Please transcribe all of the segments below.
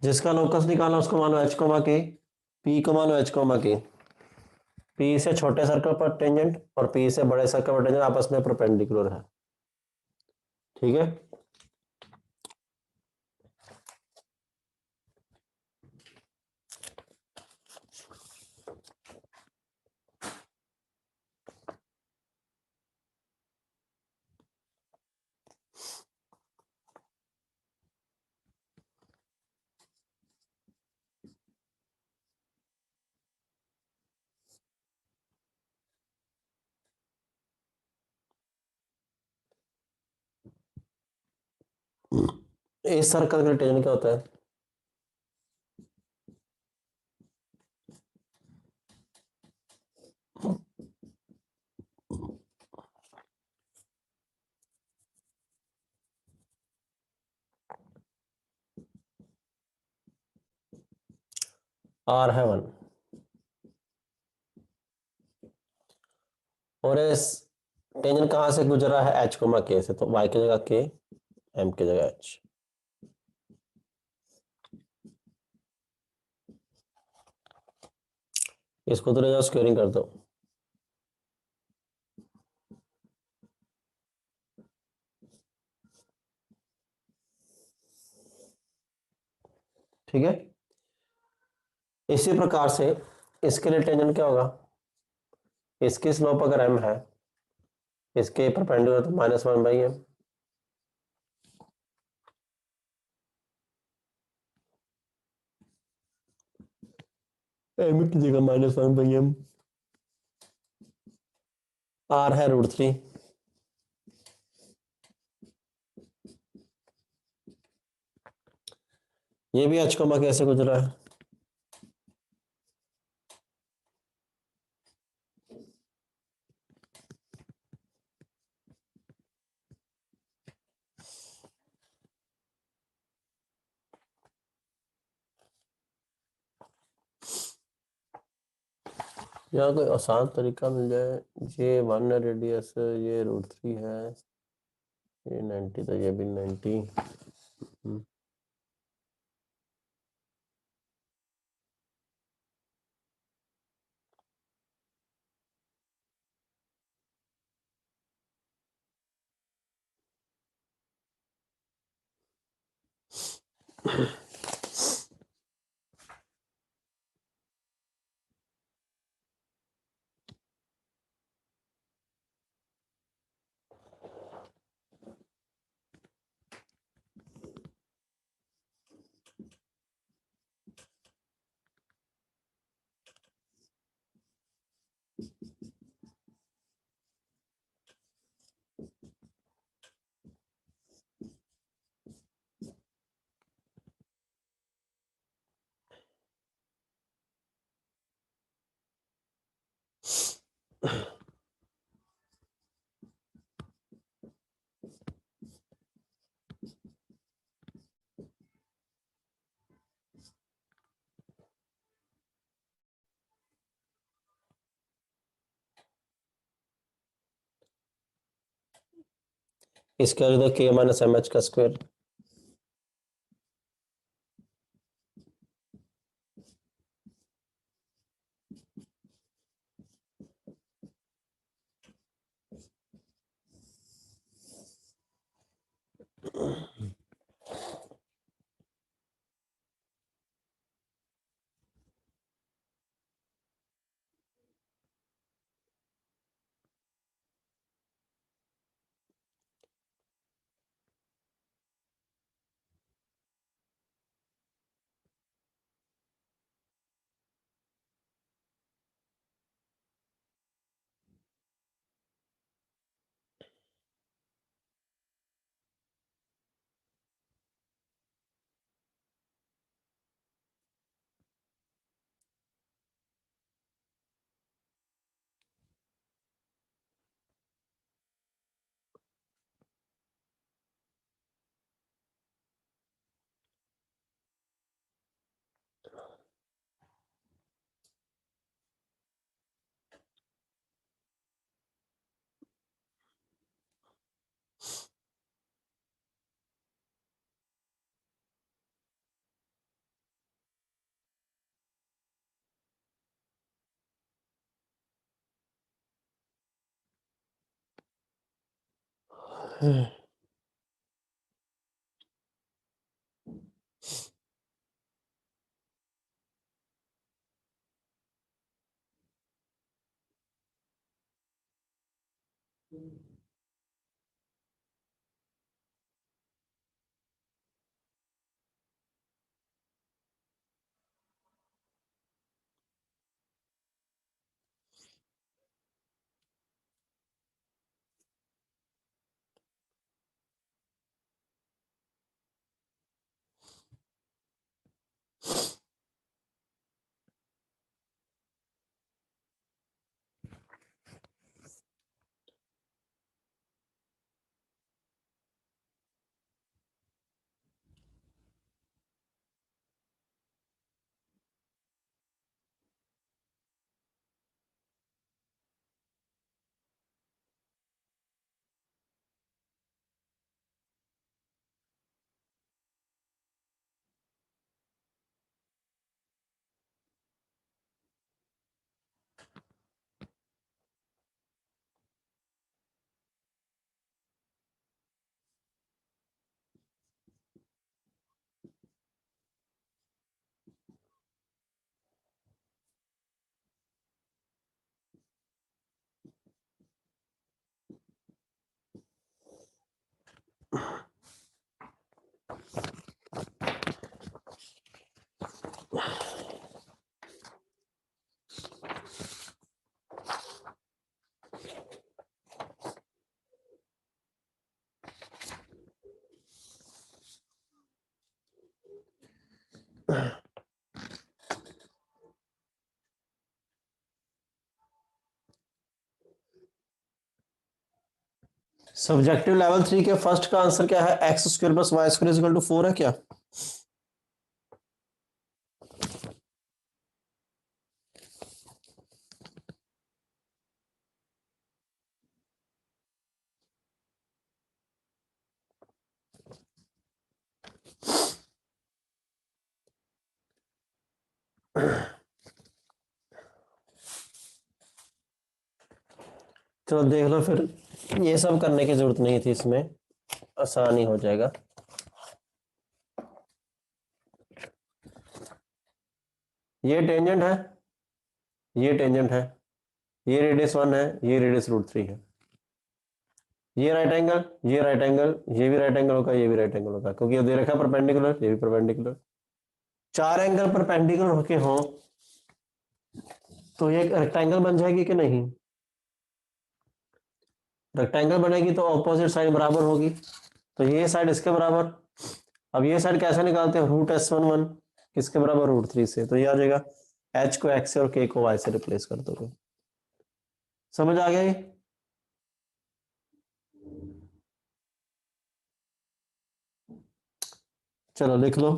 जिसका लोकस निकालना उसको मानो h कोमा के, p को मानो h कोमा के। p से छोटे सर्कल पर टेंजेंट और p से बड़े सर्कल पर टेंजेंट आपस में परपेंडिकुलर है। ठीक है, इस सर्कल का टेंजेंट क्या होता है? r है 1 और इस टेंजेंट कहां से गुजरा है? h कोमा k से, तो y की जगह k, m की जगह h। इसको तो ले जाओ, स्क्वेयरिंग कर दो। ठीक है, इसी प्रकार से इसके लिए टेंजेंट क्या होगा? इसकी स्लोप अगर m है, इसके परपेंडिकुलर तो -1/m। m की जगह -1/m। r है √3। ये भी h कोमा कैसे गुजरा है? यहाँ कोई आसान तरीका मिल जाए। ये 1 है रेडियस, ये √3 है, ये 90, तो ये भी 90। इसका तो k - mh का स्क्वायर। सब्जेक्टिव लेवल 3 के फर्स्ट का आंसर क्या है? X square plus Y square equal to 4 है क्या? चलो देख लो फिर, ये सब करने की जरूरत नहीं थी, इसमें आसानी हो जाएगा। ये टेंजेंट है, ये टेंजेंट है, ये रेडियस 1 है, ये रेडियस √3 है। ये राइट एंगल, ये राइट एंगल, ये भी राइट एंगल होगा, ये भी राइट एंगल होगा, क्योंकि ये दे रखा है परपेंडिकुलर, ये भी परपेंडिकुलर। चार एंगल परपेंडिकुलर होके हो तो ये रेक्टेंगल बन जाएगी कि नहीं? रेक्टेंगल बनेगी तो ऑपोजिट साइड बराबर होगी, तो ये साइड इसके बराबर। अब ये साइड कैसे निकालते हैं? √S11 किसके बराबर? √3 से। तो ये आ जाएगा h को x से और k को y से रिप्लेस कर दोगे। समझ आ गया ये? चलो लिख लो।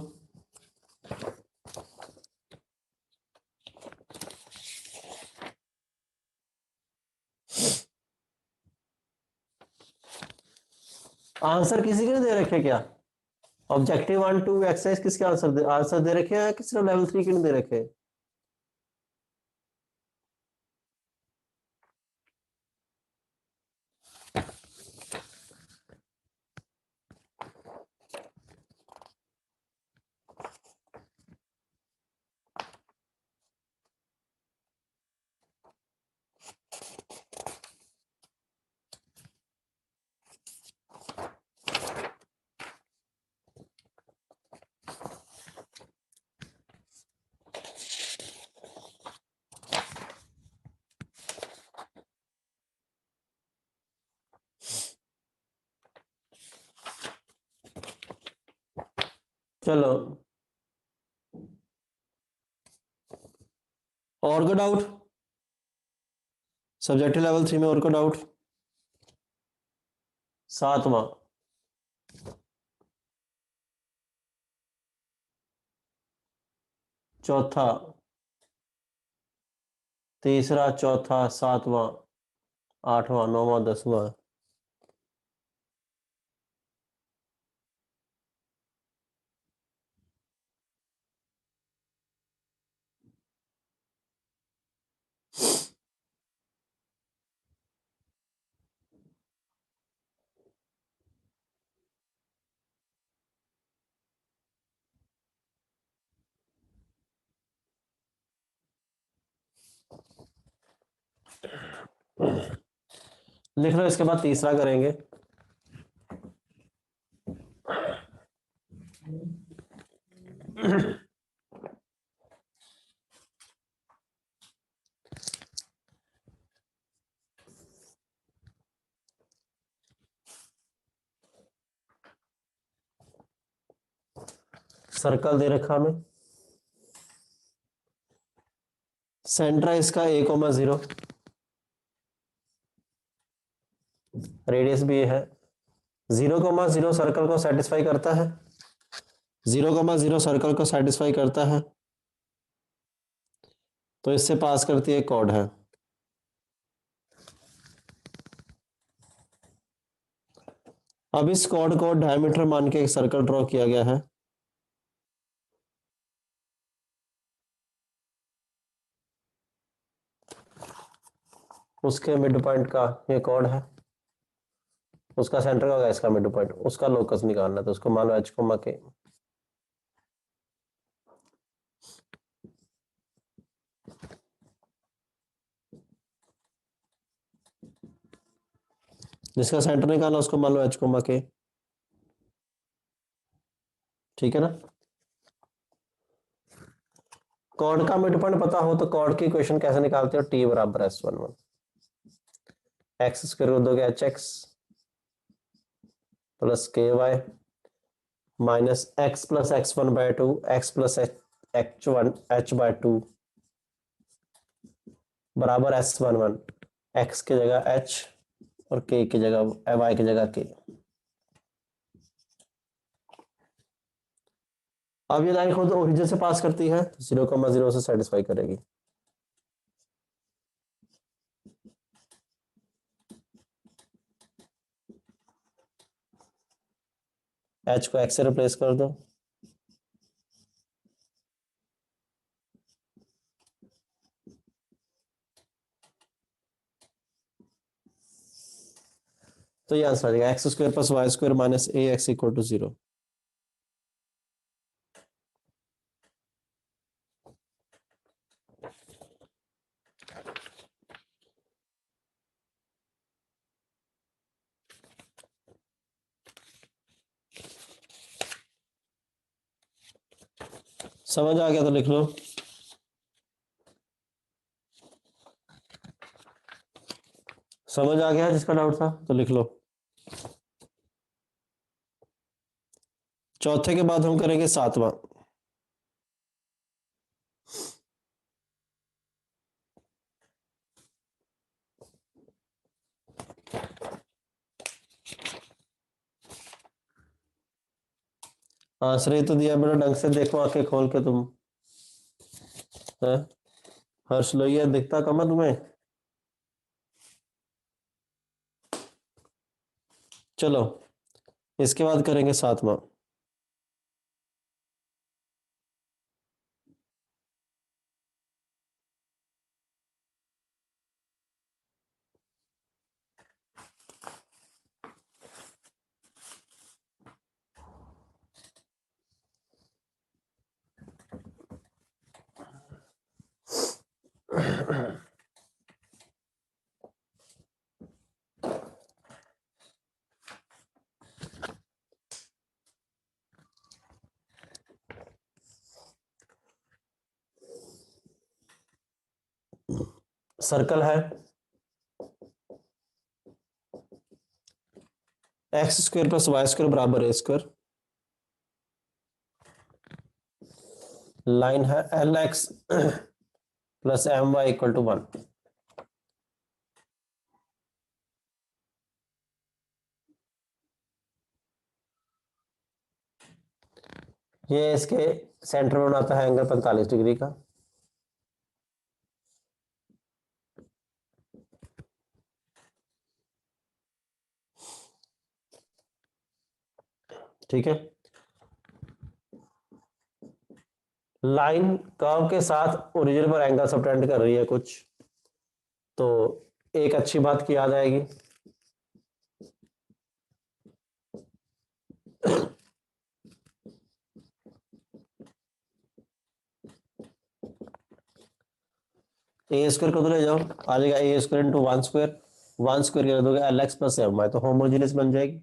आंसर किसी के नहीं दे रखे क्या? ऑब्जेक्टिव 1 2 एक्सरसाइज किसके आंसर दे रखे हैं कि सिर्फ लेवल 3 के नहीं दे रखे? चलो और को डाउट? सब्जेक्टिव लेवल 3 में और को डाउट? सातवां, चौथा, तीसरा, चौथा, सातवां, आठवां, नौवां, 10वां। लिख लो, इसके बाद तीसरा करेंगे। सर्कल दे रखा हमें, सेंटर है इसका a,0, रेडियस भी है 0,0, सर्कल को सेटिस्फाई करता है, 0,0 सर्कल को सेटिस्फाई करता है, तो इससे पास करती है कॉर्ड है। अब इस कॉर्ड को डायमीटर मान के एक सर्कल ड्रॉ किया गया है। उसके मिड पॉइंट का ये कॉर्ड है, उसका सेंटर का होगा इसका मिड पॉइंट, उसका लोकस निकालना, तो उसको मान लो h, के जिसका सेंटर निकालना उसको मान लो h, के। ठीक है ना। कॉर्ड का मिड पॉइंट पता हो तो कॉर्ड की इक्वेशन कैसे निकालते हो, t बराबर s11, एक्स स्क्वायर कर दोगे hx plus ky minus x plus x1/2 x plus h1 h/2 बराबर s11, x की जगह h और k की जगह y की जगह k। अब ये लाइन खुद ओरिजिन से पास करती है, 0,0 से सेटिस्फाई करेगी। h को x से रिप्लेस कर दो, तो ये आंसर आ जाएगा x² plus y² minus ax equal to 0। समझ आ गया तो लिख लो। समझ आ गया जिसका डाउट था तो लिख लो। चौथे के बाद हम करेंगे सातवां। आंसर तो दिया बेटा, ढंग से देखो आंखें खोल के तुम है। हर्ष लोहिया दिखता कम है तुम्हें। चलो इसके बाद करेंगे सातवां। सर्कल है x² प्लस y² बराबर a²। लाइन है lx plus my equal to 1। ये इसके सेंटर में बनाता है एंगल 45 डिग्री का। ठीक है, लाइन कर्व के साथ ओरिजिन पर एंगल सबटेंड कर रही है कुछ, तो एक अच्छी बात की याद आएगी। a² को तो ले जाओ, आ जाएगा a² इंटू 1² वन स्क्वायर कर दोगे L X plus M Y, तो होमोजेनियस बन जाएगी।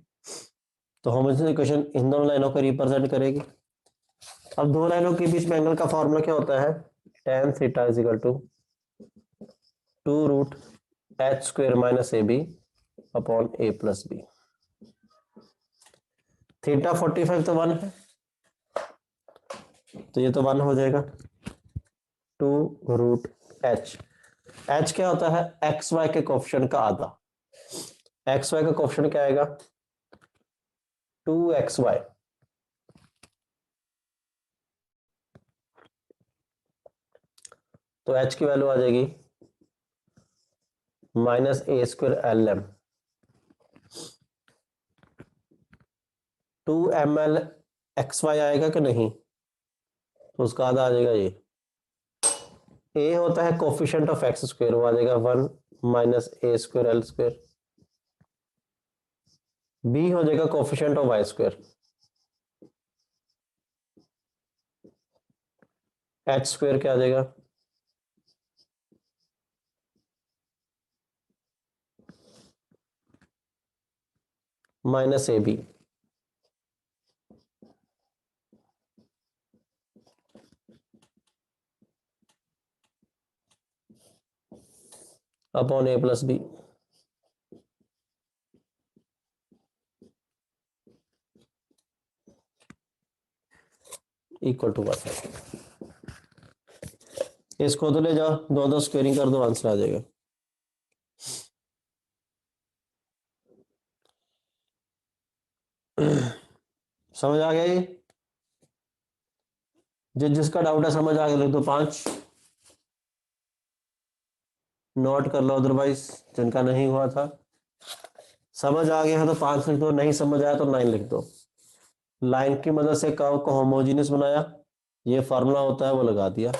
तो होमोजेनियस इक्वेशन इन दोनों लाइनों को रिप्रेजेंट करेगी। अब दो लाइनों के बीच में एंगल का फॉर्मूला क्या होता है, tan theta is equal to 2√h square minus A B upon A plus B. Theta 45 तो 1 है, तो ये तो 1 हो जाएगा। 2√h, h क्या होता है, एक्स वाई के कोफिशिएंट का आधा। एक्स वाई का कोफिशिएंट क्या आएगा, 2xy, तो h की वैल्यू आ जाएगी minus A square L M. 2ml X Y आएगा कि नहीं, तो उसका आधा आ जाएगा ये। ए होता है कोफिशिएंट ऑफ एक्स स्क्वायर, वो आ जाएगा 1 minus A square L square. B हो जाएगा coefficient of Y square, H square क्या आ जाएगा, minus A B. Upon A plus B. Equal to 1। इसको तो ले जाओ, दो दो स्क्वेयरिंग कर दो, आंसर आ जाएगा। समझ आ गया ये, जिसका डाउट है समझ आ गया लिख दो 5, नोट कर लो, अदरवाइज जिनका नहीं हुआ था समझ आ गया है तो 5 लिख दो, नहीं समझ आया तो 9 लिख दो। लाइन की मदद से कर्व को होमोजेनियस बनाया, ये फार्मूला होता है वो लगा दिया।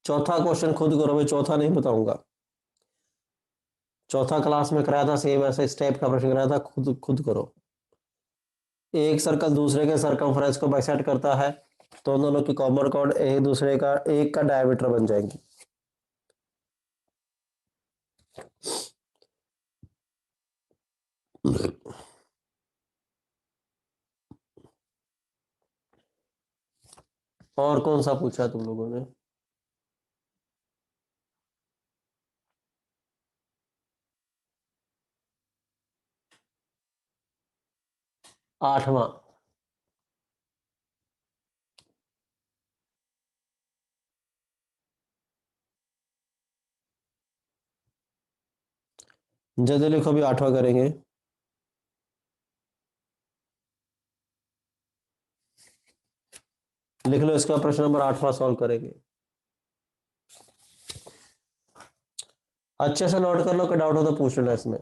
चौथा क्वेश्चन खुद करो भाई, चौथा नहीं बताऊंगा। चौथा क्लास में कराया था, सेम ऐसा स्टेप का प्रश्न कराया था, खुद खुद करो। एक सर्कल दूसरे के सरकमफ्रेंस को बाइसेक्ट करता है, तो दोनों की कॉमन कॉर्ड एक दूसरे का एक का डायमीटर बन जाएंगी। और कौन सा पूछा तुम लोगों ने, 8वां। जल्दी लिखो भी, 8वां करेंगे। लिख लो, इसका प्रश्न नंबर 8वां सॉल्व करेंगे। अच्छे से नोट कर लो, कोई डाउट हो तो पूछ लेना इसमें।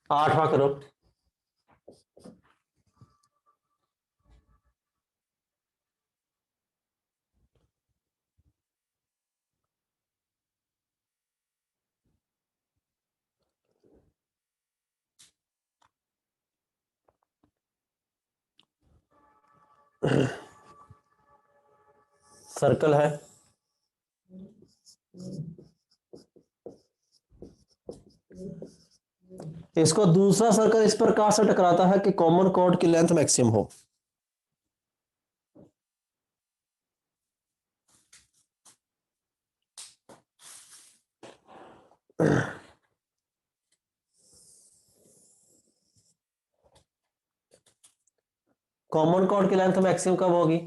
आठवां करो। सर्कल है, इसको दूसरा सर्कल इस प्रकार से टकराता है कि कॉमन कॉर्ड की लेंथ मैक्सिमम हो। कॉमन कॉर्ड की लेंथ मैक्सिमम कब होगी?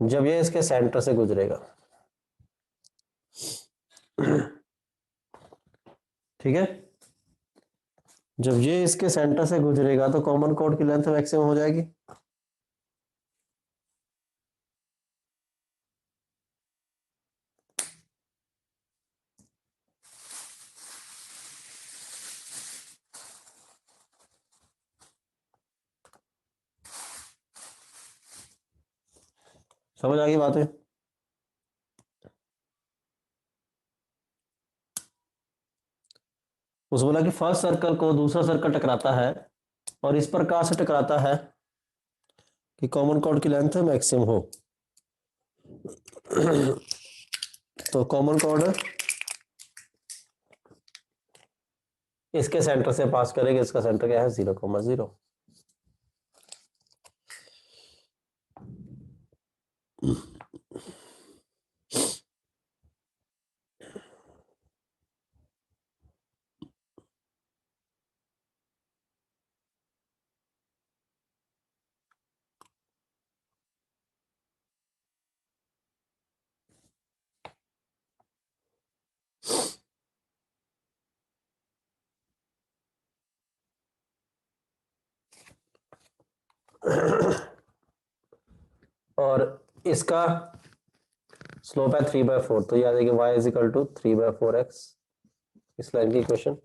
जब ये इसके सेंटर से गुजरेगा। ठीक है, जब ये इसके सेंटर से गुजरेगा तो कॉमन कॉर्ड की लेंथ मैक्सिमम हो जाएगी। समझ आ गई बात है? उस बोला कि फर्स्ट सर्कल को दूसरा सर्कल टकराता है और इस प्रकार से टकराता है कि कॉमन कॉर्ड की लेंथ मैक्सिमम हो। तो कॉमन कॉर्ड इसके सेंटर से पास करेगा, इसका सेंटर क्या है 0,0। और इसका स्लोप है 3/4, तो याद है कि y is equal to 3/4x, इस लाइन की इक्वेशन।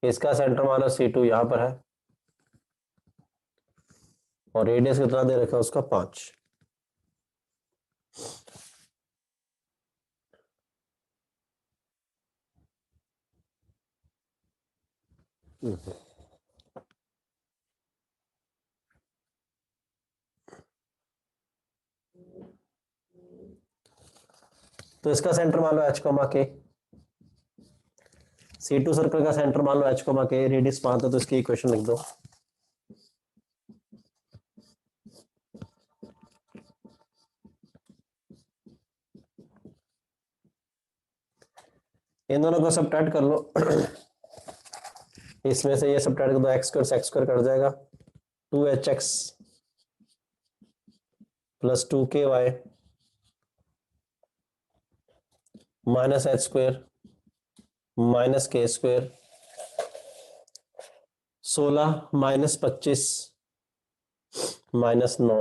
इसका सेंटर मान लो C2 यहां पर है और रेडियस कितना दे रखा है उसका 5। तो इसका सेंटर मान लो h, के C2 सर्कल का सेंटर मान लो h, के रेडियस 5 है, तो इसकी इक्वेशन लिख दो। इन दोनों को सब्ट्रैक्ट कर लो। इसमें से ये सब्ट्रैक्ट कर दो, x² कट जाएगा, 2hx plus 2ky minus h² minus k², 16 minus 25 minus 9,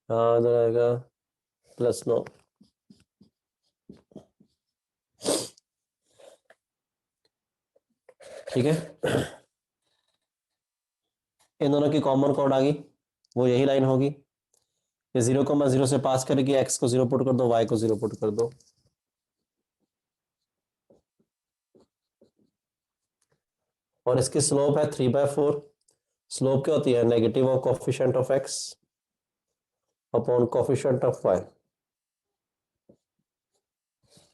हाँ इधर आएगा प्लस 9। ठीक है, इन दोनों की कॉमन कॉर्ड आ गई, वो यही लाइन होगी। ये 0,0 से पास करेगी, x को 0 पुट कर दो, y को 0 पुट कर दो। और इसकी स्लोप है 3/4। स्लोप क्या होती है? Negative of coefficient of x upon coefficient of y।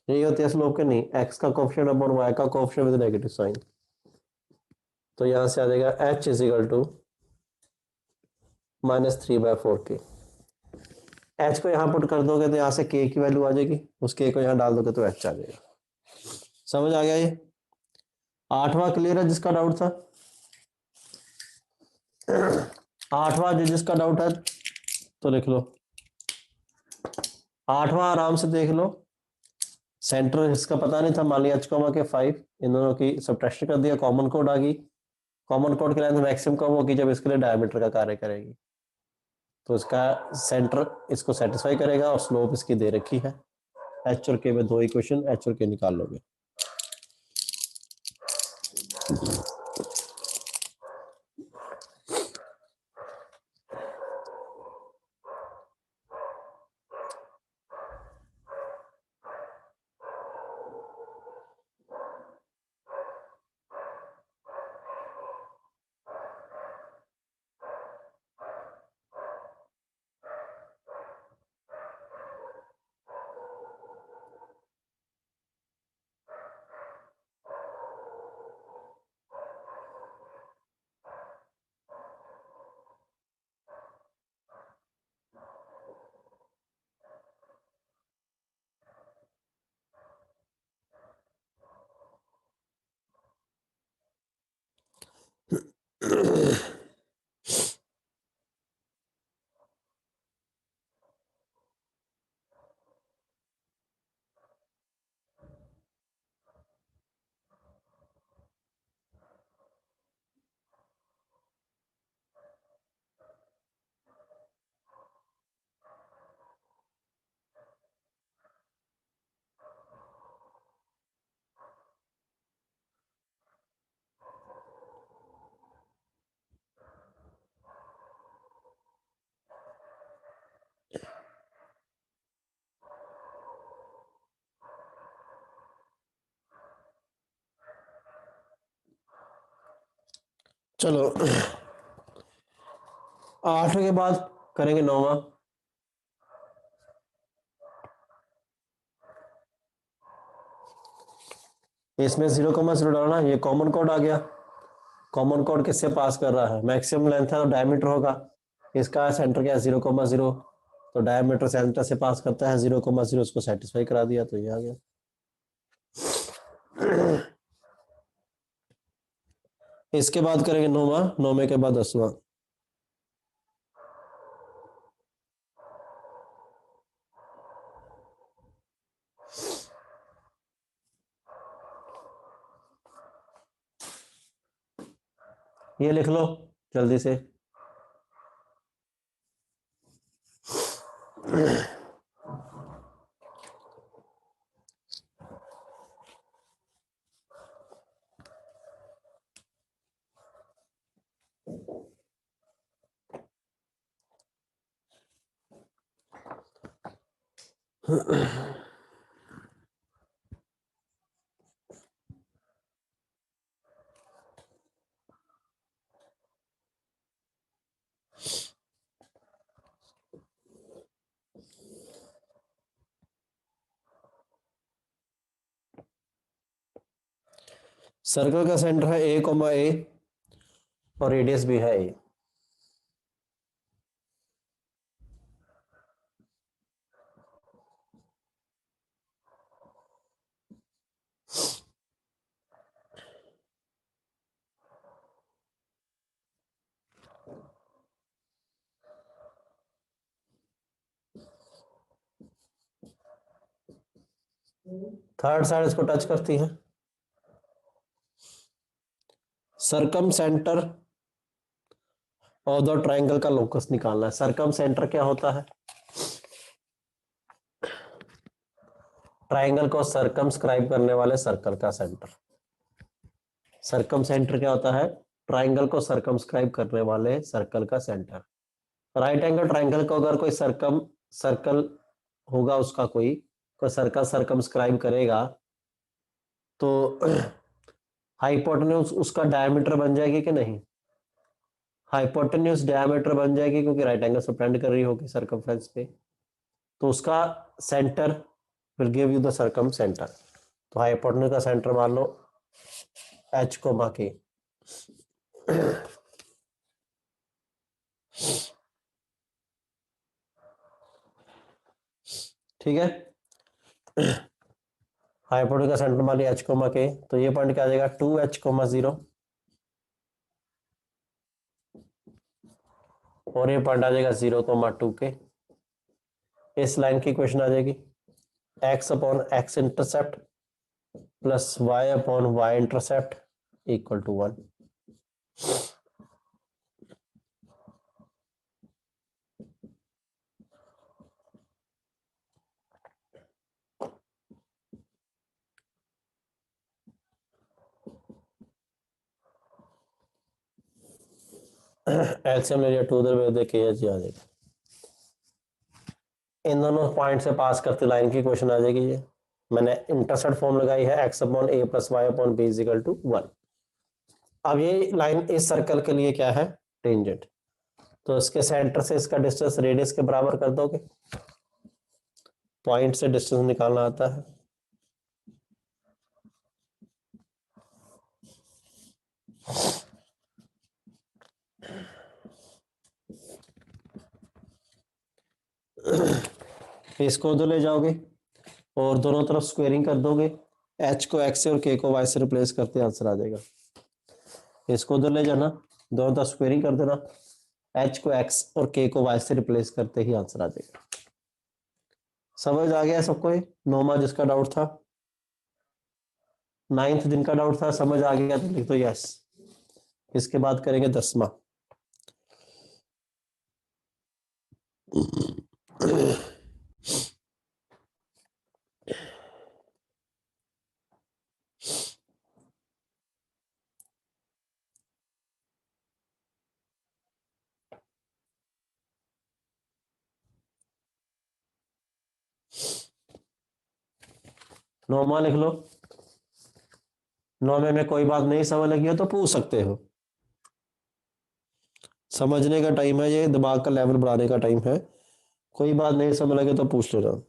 यही होती है स्लोप के? नहीं, x का कोफिशिएंट अपॉन y का कोफिशिएंट विद नेगेटिव साइन। तो यहां से आ जाएगा h is equal to -3/4 k। h को यहां पुट कर दोगे तो यहां से k की वैल्यू आ जाएगी, उस k को यहां डाल दोगे तो h आ जाएगा। समझ आ गया? ये 8वां क्लियर है जिसका डाउट था? 8वां जिसका डाउट है तो लिख लो। 8वां आराम से देख लो। सेंटर इसका पता नहीं था, मान लिया h, के 5, इन दोनों की सब्ट्रैक्शन कर दिया, कॉमन कोड आ गई। कॉमन कोड की लेंथ मैक्सिमम कब होगी? जब इसके लिए डायमीटर का कार्य करेगी। तो इसका सेंटर इसको सेटिस्फाई करेगा और स्लोप इसकी दे रखी है। एच और के में दो इक्वेशन एच और के निकाल लोगे। चलो 8 के बाद करेंगे 9वां। इसमें 0,0 डालना, ये कॉमन कोड आ गया। कॉमन कोड किससे पास कर रहा है? मैक्सिमम लेंथ है तो डायमीटर होगा, इसका सेंटर क्या है 0,0, तो डायमीटर सेंटर से पास करता है 0,0, उसको सेटिस्फाई करा दिया तो ये आ गया। इसके बाद करेंगे 9वां, 9वें के बाद 10वां। ये लिख लो जल्दी से। सर्कल का सेंटर है A, और रेडियस भी है A। थर्ड साइड इसको टच करती है। सरकम सेंटर और द ट्राइंगल का लोकस निकालना है। सरकम सेंटर क्या होता है? ट्राइंगल को सरकमस्क्राइब करने वाले सर्कल का सेंटर। सरकम सेंटर क्या होता है? ट्राइंगल को सरकमस्क्राइब करने वाले सर्कल का सेंटर। राइट एंगल ट्राइंगल को अगर कोई सर्कल होगा, उसका कोई सर्कल सरकमस्क्राइब करेगा तो हाइपोटेन्यूज उसका डायमीटर बन जाएगी कि नहीं? हाइपोटेन्यूज डायमीटर बन जाएगी, क्योंकि राइट एंगल से पेंड कर रही होगी सर्कमफ्रेंस पे, तो उसका centre will give you the circum centre. तो हाइपोटेन्यूज का सेंटर मान लो H कोमा के। ठीक है, हाइपोटेन्यूज का सेंटर मान लिया H कोमा के, तो ये पॉइंट क्या आ जाएगा 2H,0, और ये पॉइंट आ जाएगा 0,2 के। इस लाइन की इक्वेशन आ जाएगी x/x intercept plus y/y intercept equal to 1। LCM ले लिया, 2 उधर भेज दे के एच आ जाएगा। इन दोनों पॉइंट से पास करते लाइन की क्वेश्चन आ जाएगी। ये मैंने इंटरसेप्ट फॉर्म लगाई है x upon a plus y upon b is equal to 1। अब ये लाइन इस सर्कल के लिए क्या है, टेंजेंट, तो इसके सेंटर से इसका डिस्टेंस रेडियस के बराबर कर दोगे। पॉइंट से डिस्टेंस निकालना आता है। इसको उधर ले जाओगे और दोनों तरफ स्क्वेयरिंग कर दोगे, h को x से और k को y से रिप्लेस करते आंसर आ जाएगा। इसको उधर ले जाना, दोनों तरफ स्क्वेयरिंग कर देना, h को x और k को y से रिप्लेस करते ही आंसर आ जाएगा। समझ आ गया सबको? ये 9वां जिसका डाउट था, 9th दिन का डाउट था, समझ आ गया तो लिख दो यस। इसके बाद करेंगे 10वां। नौवां लिख लो। 9वें में कोई बात नहीं समझ लगी हो तो पूछ सकते हो। समझने का टाइम है, ये दिमाग का लेवल बढ़ाने का टाइम है। कोई बात नहीं समझ लगे तो पूछ लेना।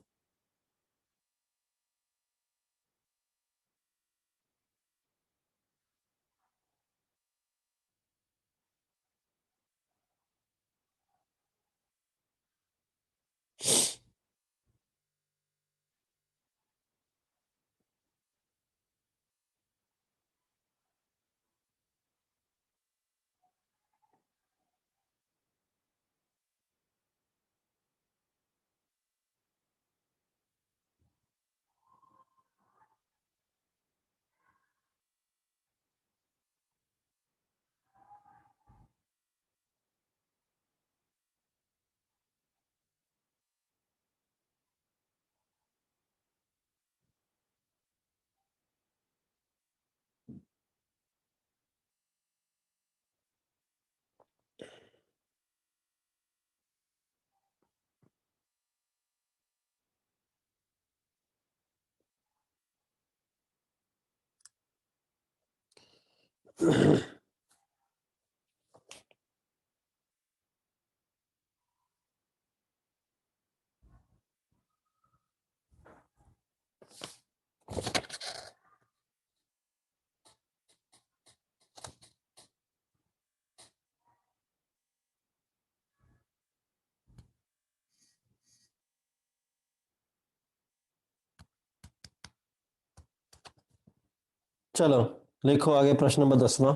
चलो लिखो आगे प्रश्न नंबर 10वां।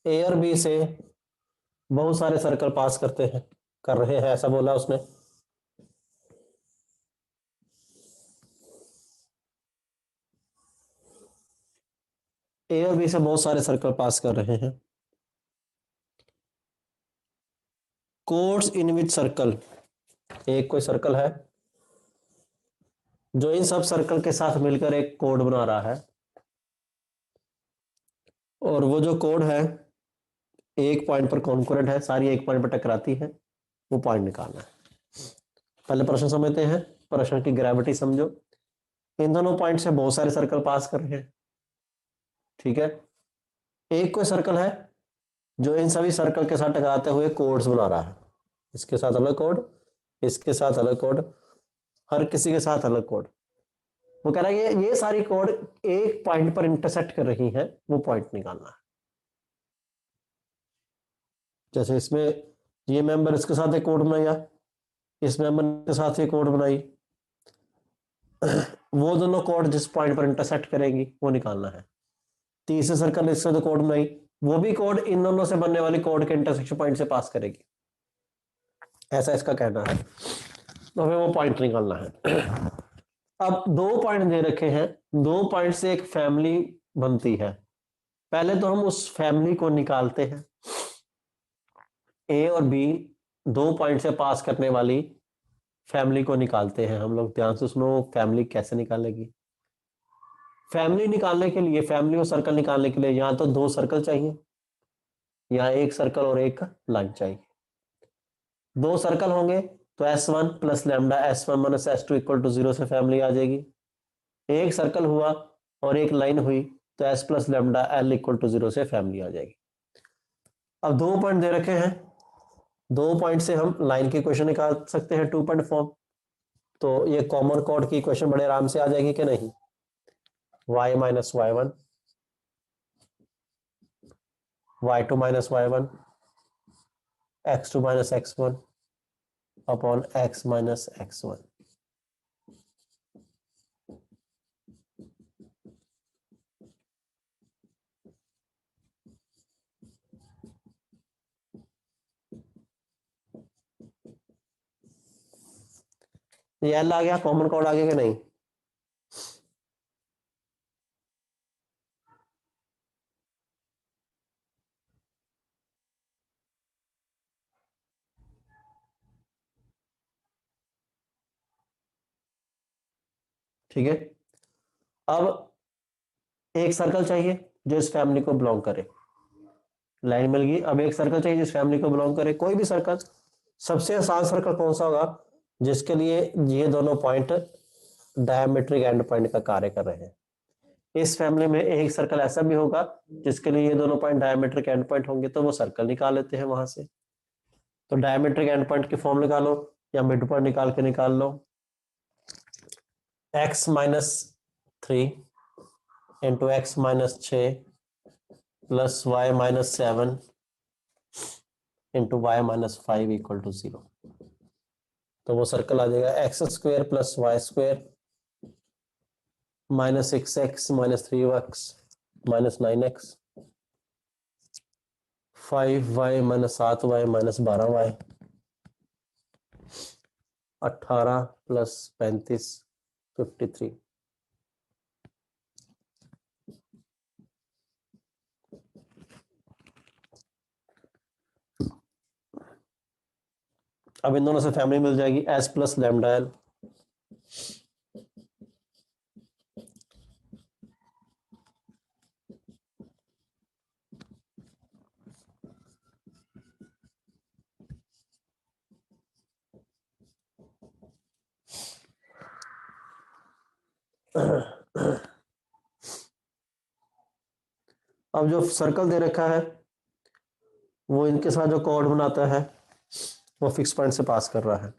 ए और बी से बहुत सारे सर्कल पास करते हैं, कर रहे हैं, ऐसा बोला उसने। ए और बी से बहुत सारे सर्कल पास कर रहे हैं। कोड्स इन विच सर्कल, एक कोई सर्कल है जो इन सब सर्कल के साथ मिलकर एक कोड बना रहा है, और वो जो कोड है एक पॉइंट पर कॉन्करेंट है, सारी एक पॉइंट पर टकराती है, वो पॉइंट निकालना है। पहले प्रश्न समझते हैं, प्रश्न की ग्रेविटी समझो। इन दोनों पॉइंट से बहुत सारे सर्कल पास कर रहे हैं, ठीक है। एक कोई सर्कल है जो इन सभी सर्कल के साथ टकराते हुए कोड्स बना रहा है, इसके साथ अलग कोड, इसके साथ अलग कोड, हर किसी के साथ अलग कोड। वो कह रहा है ये सारी कोड एक पॉइंट पर इंटरसेक्ट कर रही है, वो पॉइंट निकालना है। जैसे इसमें ये मेंबर इसके साथ एक कोड बनाया, इस मेंबर के साथ एक कोड बनाई, वो दोनों कोड जिस पॉइंट पर इंटरसेक्ट करेंगी वो निकालना है। तीसरे सर्कल इससे जो कोड बनाई वो भी कोड इन दोनों से बनने वाली कोड के इंटरसेक्शन पॉइंट से पास करेगी, ऐसा इसका कहना है। तो हमें वो पॉइंट निकालना है। अब 2 पॉइंट दे रखे हैं, 2 पॉइंट से एक फैमिली बनती है। पहले तो हम उस फैमिली को निकालते हैं, ए और बी 2 पॉइंट से पास करने वाली फैमिली को निकालते हैं हम लोग। ध्यान से सुनो, फैमिली कैसे निकालेगी। फैमिली निकालने के लिए, फैमिली और सर्कल निकालने के लिए या तो 2 सर्कल चाहिए या 1 सर्कल और 1 लाइन चाहिए। 2 सर्कल होंगे तो S1 plus lambda S1 minus S2 equal to 0 से फैमिली आ जाएगी। 1 सर्कल हुआ और 1 लाइन हुई तो S plus lambda L equal to 0 से फैमिली आ जाएगी। अब 2 पॉइंट दे रखे हैं, 2 पॉइंट से हम लाइन की इक्वेशन निकाल सकते हैं 2 पॉइंट फॉर्म। तो ये कॉमन कोड की इक्वेशन बड़े आराम से आ जाएगी कि नहीं। y minus y1, y2 minus y1, x2 minus x1 upon x minus x1। ये L आ गया, कॉमन कोड आ गया कि नहीं। ठीक है, अब एक सर्कल चाहिए जो इस फैमिली को बिलोंग करे, लाइन मिल गई। अब एक सर्कल चाहिए जिस फैमिली को बिलोंग करे, कोई भी सर्कल। सबसे आसान सर्कल कौन सा होगा, जिसके लिए ये दोनों पॉइंट डायमेट्रिक एंड पॉइंट का कार्य कर रहे हैं। इस फैमिली में एक सर्कल ऐसा भी होगा जिसके लिए ये दोनों पॉइंट डायमेट्रिक एंड पॉइंट होंगे, तो वो सर्कल निकाल लेते हैं वहां से। तो डायमेट्रिक एंड पॉइंट की फॉर्म निकालो या मिड पॉइंट निकाल के निकाल लो। x minus 3 into x minus 6 plus y minus 7 into y minus 5 equal to 0। तो वो सर्कल आ जाएगा x square plus y square minus 6x minus 3x minus 9x 5y minus 7y minus 12y 18 प्लस 35 53। अब इन दोनों से फैमिली मिल जाएगी S plus lambda L. अब जो सर्कल दे रखा है वो इनके साथ जो कॉर्ड बनाता है वो फिक्स पॉइंट से पास कर रहा है।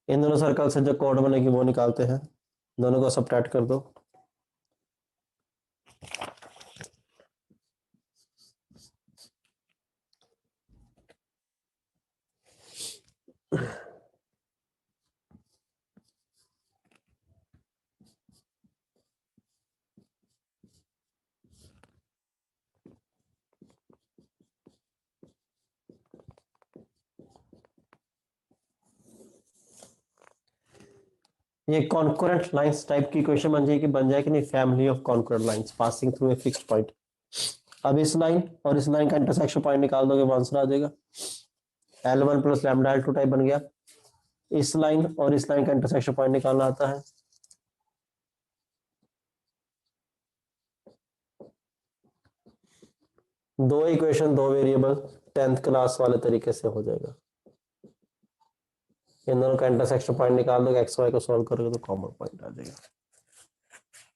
इन दोनों सर्कल से जो कॉर्ड बनेगी वो निकालते हैं, दोनों को सबट्रैक्ट कर दो। ये कॉन्करेंट लाइंस टाइप की इक्वेशन बन जाएगी नहीं, family of concurrent lines passing through a fixed point. अब इस लाइन और इस लाइन का इंटरसेक्शन पॉइंट निकाल दोगे, आंसर आ जाएगा L1 plus lambda L2 type बन गया। इस लाइन और इस लाइन का इंटरसेक्शन पॉइंट निकालना आता है। दो इक्वेशन 2 वेरिएबल 10th क्लास वाले तरीके से हो जाएगा। इन दोनों का इंटरसेक्शन पॉइंट निकाल दोगे, एक्स वाई को सॉल्व करोगे तो कॉमन पॉइंट आ जाएगा।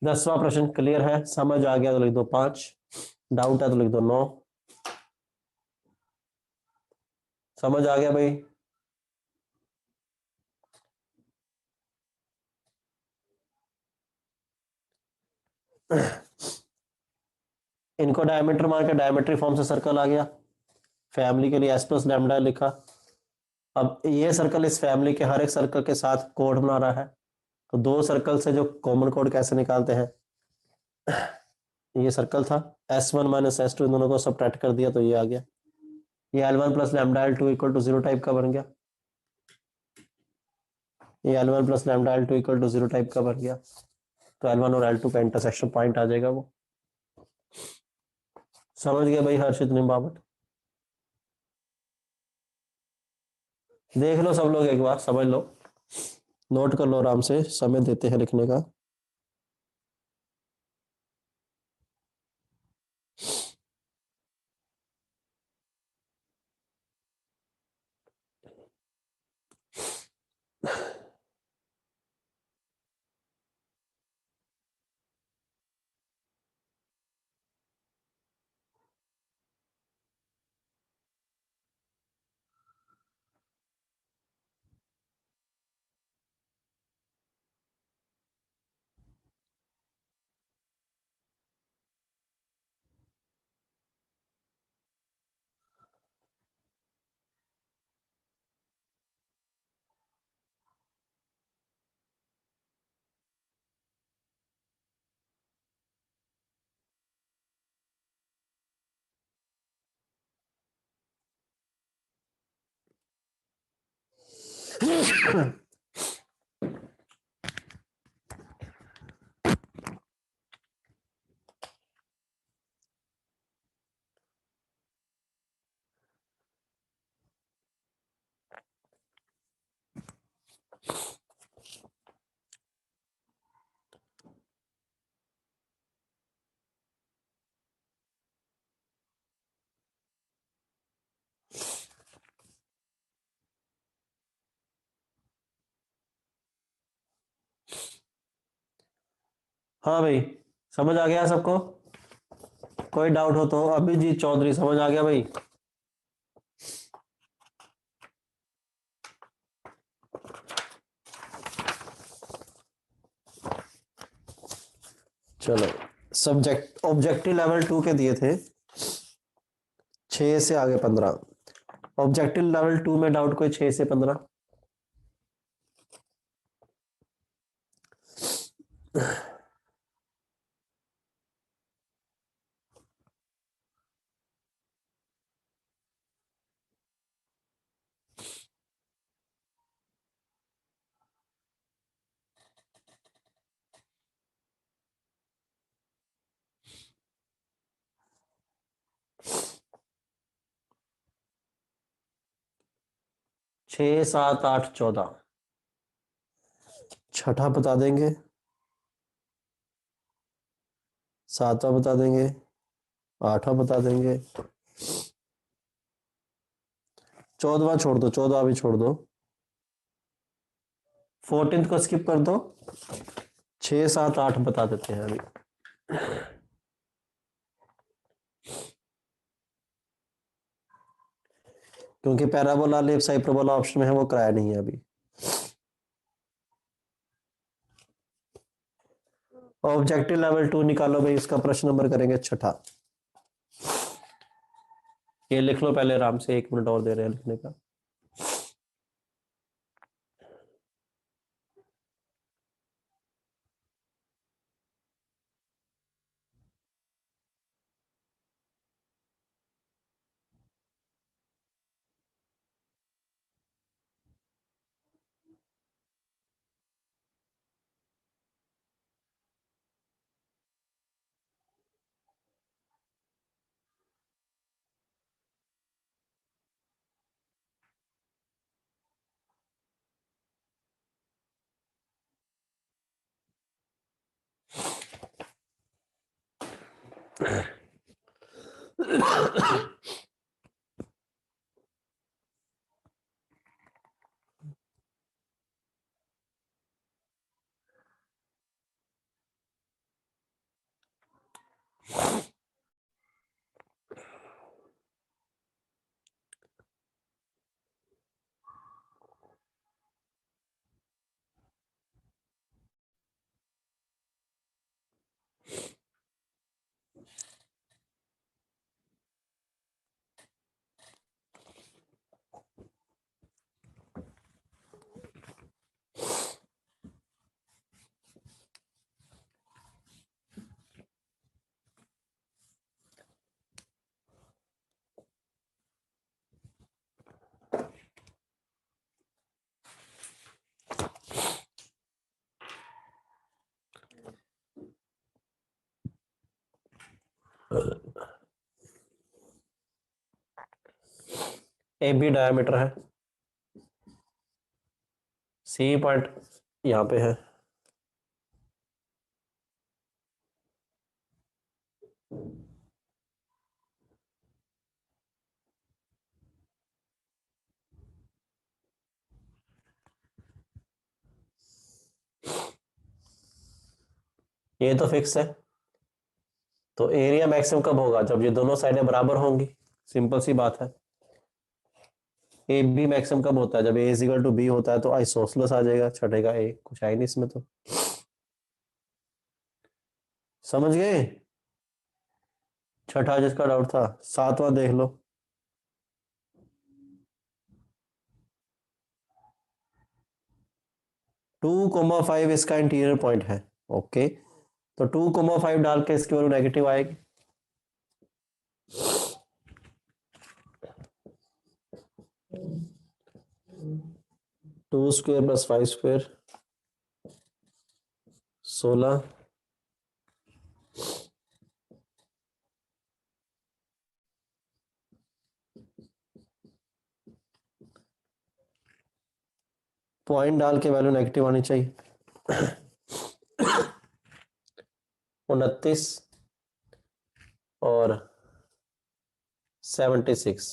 10वां प्रश्न क्लियर है, समझ आ गया तो लिख दो 5, डाउट है तो लिख दो 9। समझ आ गया भाई? इनको डायमीटर मान के डायमेट्री फॉर्म से सर्कल आ गया। फैमिली के लिए एस प्लस लैम्डा लिखा। अब ये सर्कल इस फैमिली के हर एक सर्कल के साथ कोड बना रहा है, तो दो सर्कल से जो कॉमन कोड कैसे निकालते हैं, ये सर्कल था, S1 माइनस S2 इन दोनों को सबट्रैक्ट कर दिया तो ये आ गया। ये L1 plus lambda L2 equal to 0 type का बन गया। ये L1 plus lambda L2 equal to 0 type का बन गया। तो L1 और L2 का इंटरसेक्शन पॉइंट आ जाएगा वो। समझ गए भाई हर्षित निम्बावट? देख लो सब लोग एक बार, समझ लो, नोट कर लो आराम से, समय देते हैं लिखने का। हाँ भाई, समझ आ गया सबको? कोई डाउट हो तो अभिजीत चौधरी, समझ आ गया भाई? चलो, सब्जेक्ट ऑब्जेक्टिव लेवल 2 के दिए थे 6 से आगे 15। ऑब्जेक्टिव लेवल 2 में डाउट कोई 6 से 15? छः सात आठ 14। छठा बता देंगे, सातवां बता देंगे, आठवां बता देंगे, 14वां छोड़ दो, 14वां भी छोड़ दो, 14th को स्किप कर दो, 6 7 8 बता देते हैं अभी। क्योंकि पैराबोला एलिप्स हाइपरबोला ऑप्शन में है, वो कराया नहीं है अभी। ऑब्जेक्टिव लेवल 2 निकालो भाई, इसका प्रश्न नंबर करेंगे छठा। ये लिख लो पहले आराम से, 1 मिनट और दे रहे हैं लिखने का। ए बी डायमीटर है, सी पॉइंट यहाँ पे है, ये तो फिक्स है। तो एरिया मैक्सिमम कब होगा? जब ये दोनों साइडें बराबर होंगी, सिंपल सी बात है। ए बी मैक्सिमम कब होता है? जब ए इज इक्वल टू बी होता है, तो आइसोसलेस आ जाएगा, छटेगा ए, कुछ है नहीं इसमें तो। समझ गए? छठा जिसका डाउट था, सातवां देख लो। 2,5 इसका इंटीरियर पॉइंट है। ओके, तो 2,5 डाल के इसकी वैल्यू नेगेटिव आएगी। Two square plus 5 square 16, point डाल के वैल्यू नेगेटिव आनी चाहिए। 29 और 76,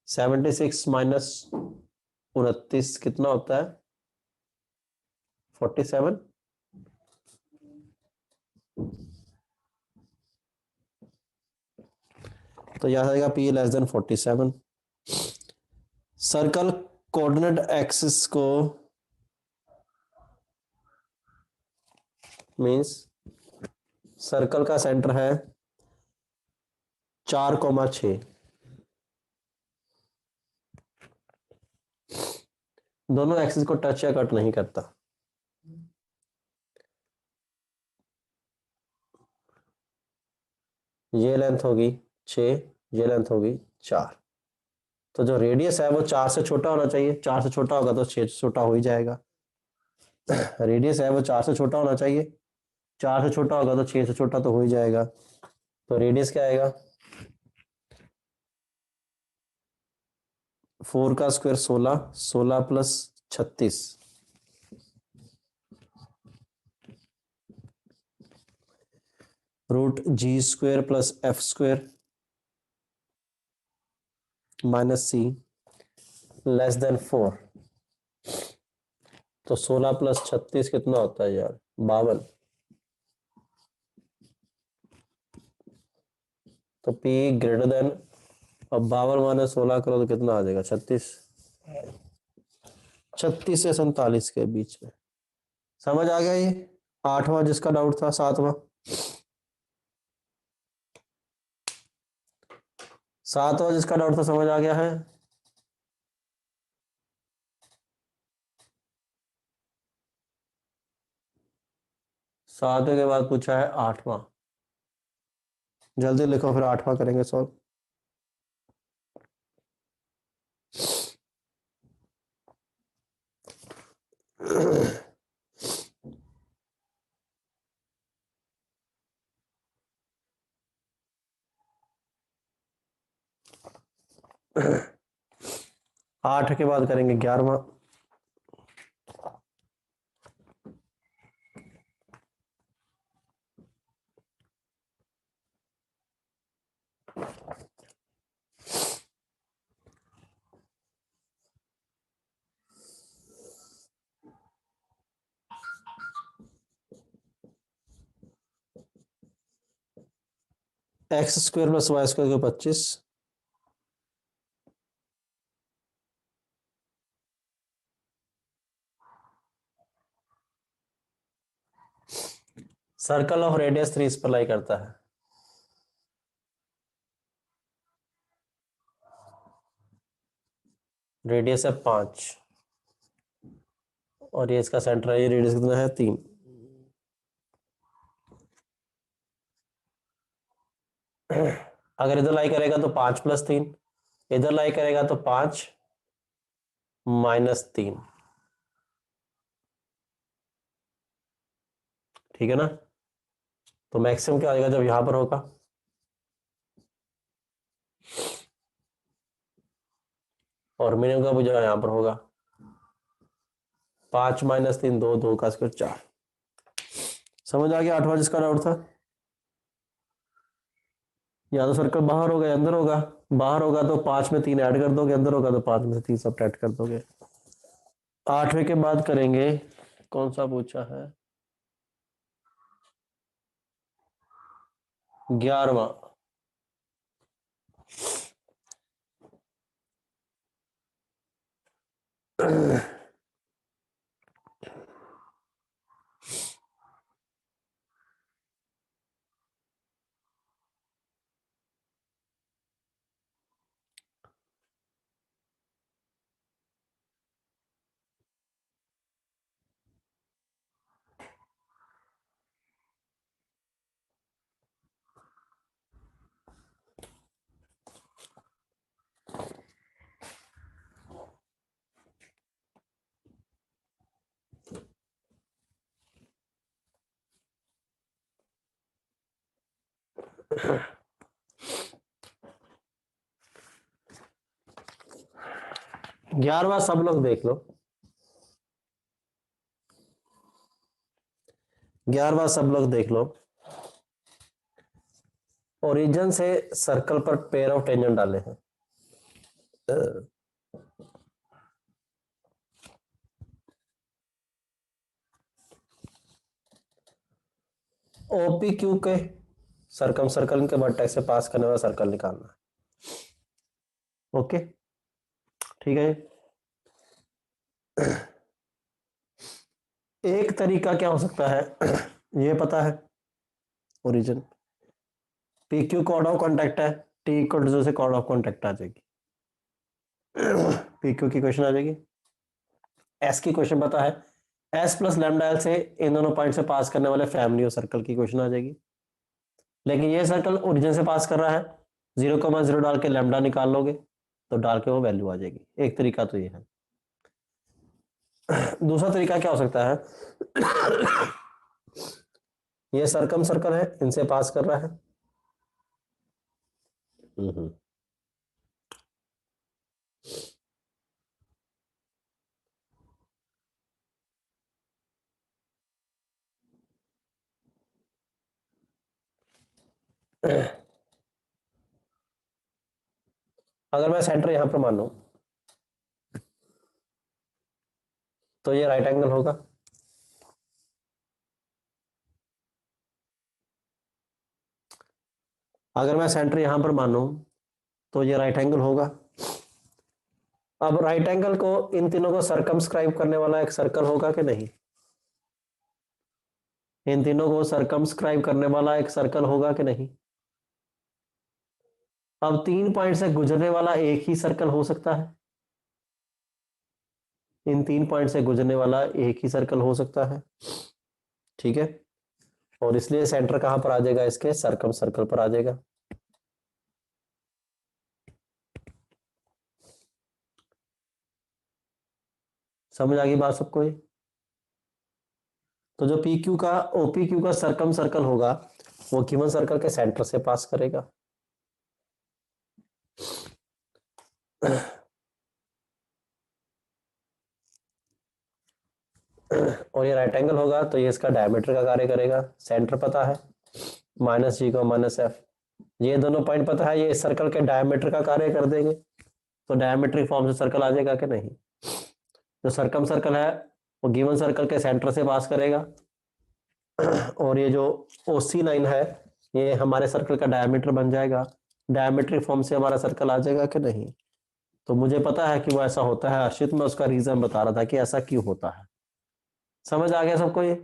76 माइनस 29 कितना होता है? 47। तो यहां आएगा P less than 47। Circle coordinate axis को मींस सर्कल का सेंटर है 4,6, दोनों एक्सिस को टच या कट नहीं करता। ये लेंथ होगी 6, ये लेंथ होगी 4। तो जो रेडियस है वो 4 से छोटा होना चाहिए, 4 से छोटा होगा तो 6 से छोटा हो ही जाएगा। रेडियस है वो 4 से छोटा होना चाहिए, 4 से छोटा होगा तो 6 से छोटा तो हो ही जाएगा। तो रेडियस क्या आएगा? 4 का square 16, 16 plus 36, root G square plus F square minus C less than 4। तो 16 प्लस 36 कितना होता है यार? 52। तो P ग्रेटर देन, अब 52 माइनस 16 करो तो कितना आ जाएगा? 36, 36 से 47 के बीच में। समझ आ गया? ये आठवां जिसका डाउट था, सातवां, सातवां जिसका डाउट था, समझ आ गया है? सातवें के बाद पूछा है आठवां, जल्दी लिखो फिर आठवां करेंगे सॉल्व। आठ के बाद करेंगे 11वां। X square plus Y square के 25, सर्कल ऑफ रेडियस 3 इस पर लाई करता है। रेडियस है 5 और ये इसका सेंटर है, ये रेडियस कितना है? 3। अगर इधर लाई करेगा तो 5 प्लस 3, इधर लाई करेगा तो 5 माइनस 3। ठीक है ना? तो मैक्सिमम क्या आएगा जब यहां पर होगा? और मिनिमम का भुजा यहाँ पर होगा 5 - 3 2, 2 का स्क्वायर 4। समझ आ गया? 8वां जिसका डाउट था। या तो सर्कल बाहर होगा या अंदर होगा। बाहर होगा तो 5 में 3 ऐड कर दोगे, अंदर होगा तो 5 में से 3 सब्ट्रैक्ट कर दोगे। 8वें के बाद करेंगे, कौन सा पूछा है? 11वां। ग्यारहवां सब लोग देख लो। 11वां सब लोग देख लो। ओरिजिन से सर्कल पर पेयर ऑफ टेंजेंट डाले हैं। ओपी क्यू के सर्कम सर्कल के वर्टेक्स से पास करने वाला सर्कल निकालना है। ओके, ठीक है। एक तरीका क्या हो सकता है? ये पता है origin P Q chord of contact है, टी इक्वल टू से कॉर्ड ऑफ कॉन्टैक्ट आ जाएगी। पी क्यू की क्वेश्चन आ जाएगी। एस की क्वेश्चन पता है, एस प्लस लैम्डा एल से इन दोनों पॉइंट से पास करने वाले फैमिली और सर्कल की क्वेश्चन आ जाएगी। लेकिन ये सर्कल ओरिजिन से पास कर रहा है, 0,0 डाल के लैम्डा निकाल लोगे तो डाल के वो वैल्यू आ जाएगी। एक तरीका तो ये है। दूसरा तरीका क्या हो सकता है? ये सर्कम सर्कल है, इनसे पास कर रहा है। अगर मैं सेंटर यहां पर मान लूं तो ये राइट एंगल होगा। अगर मैं सेंटर यहां पर मानूं तो ये राइट एंगल होगा। अब राइट एंगल को इन तीनों को सर्कमस्क्राइब करने वाला एक सर्कल होगा कि नहीं? इन तीनों को सर्कमस्क्राइब करने वाला एक सर्कल होगा कि नहीं? अब 3 पॉइंट से गुजरने वाला एक ही सर्कल हो सकता है। इन 3 पॉइंट से गुजरने वाला एक ही सर्कल हो सकता है, ठीक है। और इसलिए सेंटर कहां पर आ जाएगा? इसके सर्कम सर्कल पर आ जाएगा। समझ आ गई बात सबको? ये तो जो पी क्यू का ओपी क्यू का सर्कम सर्कल होगा वो गिवन सर्कल के सेंटर से पास करेगा। और ये राइट एंगल होगा तो ये इसका डायमीटर का कार्य करेगा। सेंटर पता है -g, -f। ये दोनों पॉइंट पता है, ये सर्कल के डायमीटर का कार्य कर देंगे तो डायमीट्रिक फॉर्म से सर्कल आ जाएगा कि नहीं? जो सर्कम सर्कल है वो गिवन सर्कल के सेंटर से पास करेगा। और ये जो ओसी लाइन है ये हमारे सर्कल का डायमीटर बन जाएगा। डायमीट्रिक फॉर्म से हमारा सर्कल आ जाएगा कि नहीं? तो मुझे पता है कि वो ऐसा होता है। हर्षित, मैं उसका रीजन बता रहा था कि ऐसा क्यों होता है। समझ आ गया सबको ये?